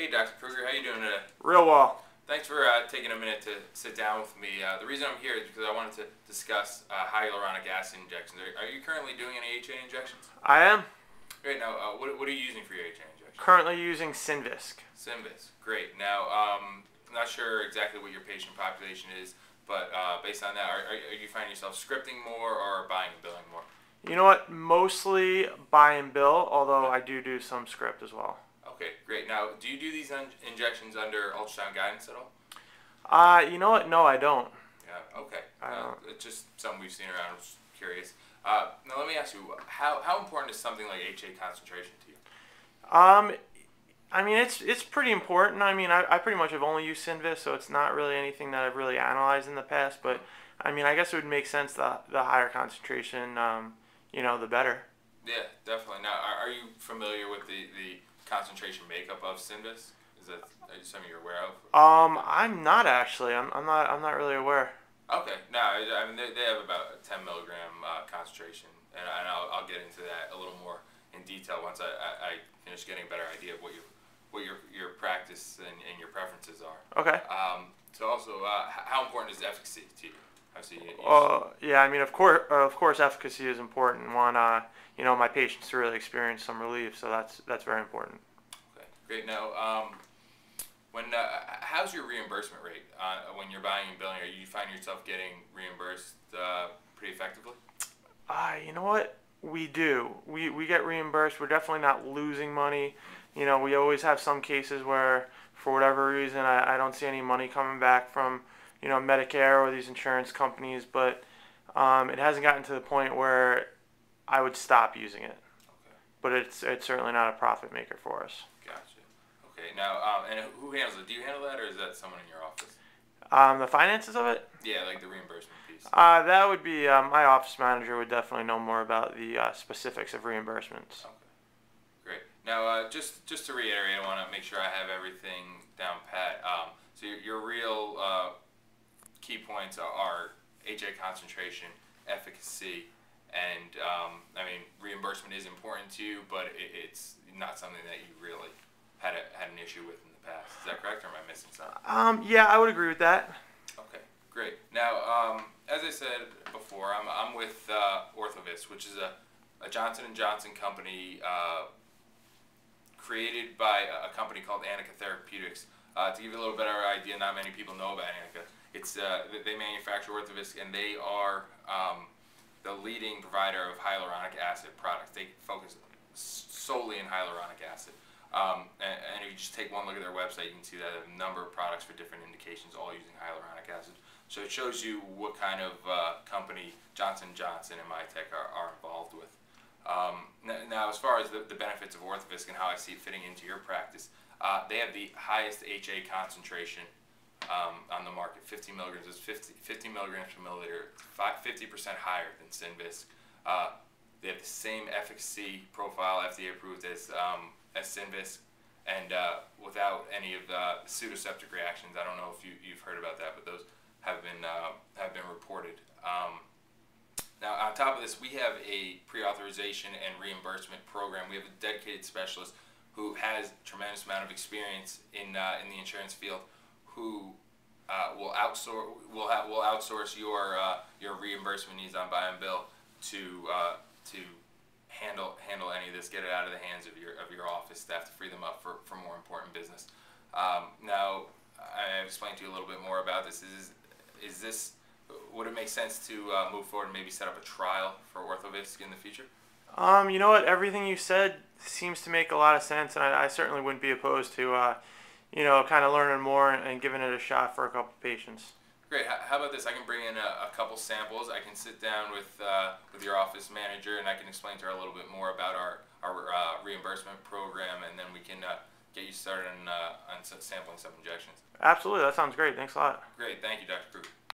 Hey, Dr. Kruger, how you doing today? Real well. Thanks for taking a minute to sit down with me. The reason I'm here is because I wanted to discuss hyaluronic acid injections. Are you currently doing any HA injections? I am. Great. Now, what are you using for your HA injections? Currently using Synvisc. Synvisc. Great. Now, I'm not sure exactly what your patient population is, but based on that, are you finding yourself scripting more or buying and billing more? You know what? Mostly buy and bill, although I do some script as well. Okay, great. Now, do you do these injections under ultrasound guidance at all? You know what? No, I don't. Yeah, okay. I don't. It's just something we've seen around. I'm just curious. Now, let me ask you, how important is something like HA concentration to you? I mean, it's pretty important. I mean, I pretty much have only used Synvisc, so it's not really anything that I've really analyzed in the past. But, I mean, I guess it would make sense the higher concentration, the better. Yeah, definitely. Now, are you familiar with the concentration makeup of Synvisc? Is that something you're aware of? I'm not actually. I'm not really aware. Okay. No, I mean they have about a 10 milligram concentration, and I'll get into that a little more in detail once I finish getting a better idea of what your practice and your preferences are. Okay. So also, how important is efficacy to you? Yeah, I mean, of course, efficacy is important. Want my patients to really experience some relief, so that's very important. Okay, great. Now, how's your reimbursement rate when you're buying and billing? Are you finding yourself getting reimbursed pretty effectively? You know what? We do. We get reimbursed. We're definitely not losing money. You know, we always have some cases where, for whatever reason, I don't see any money coming back from, Medicare or these insurance companies, but it hasn't gotten to the point where I would stop using it. Okay. But it's certainly not a profit maker for us. Gotcha. Okay. Now, and who handles it? Do you handle that, or is that someone in your office? The finances of it? Yeah, like the reimbursement piece. That would be my office manager would definitely know more about the specifics of reimbursements. Okay. Great. Now, just to reiterate, I want to make sure I have everything down pat. So your real key points are HA concentration, efficacy, and I mean reimbursement is important to you, but it's not something that you really had an issue with in the past. Is that correct, or am I missing something? Yeah, I would agree with that. Okay, great. Now, as I said before, I'm with Orthovis, which is a Johnson & Johnson company created by a company called Anika Therapeutics. To give you a little better idea, not many people know about Anika. They manufacture Orthovis, and they are the leading provider of hyaluronic acid products. They focus solely in hyaluronic acid. And if you just take one look at their website, you can see that they have a number of products for different indications, all using hyaluronic acid. So it shows you what kind of company Johnson & Johnson and MyTech are involved with. Now, as far as the benefits of Orthovis and how I see it fitting into your practice, they have the highest HA concentration on the market. 50 milligrams is 50 milligrams per milliliter, 50% higher than Synvisc. They have the same efficacy profile, FDA approved as Synvisc, and without any of the pseudoseptic reactions. I don't know if you've heard about that, but those have been reported. Now, on top of this, we have a pre-authorization and reimbursement program. We have a dedicated specialist who has a tremendous amount of experience in the insurance field, who will outsource your reimbursement needs on buy and bill to handle any of this, get it out of the hands of your office staff to free them up for more important business. Now, I've explained to you a little bit more about this. Would it make sense to move forward and maybe set up a trial for Orthovis in the future? You know what? Everything you said seems to make a lot of sense, and I certainly wouldn't be opposed to, kind of learning more and giving it a shot for a couple patients. Great. How about this? I can bring in a couple samples. I can sit down with your office manager, and I can explain to her a little bit more about our reimbursement program, and then we can get you started on sampling some injections. Absolutely. That sounds great. Thanks a lot. Great. Thank you, Dr. Kruger.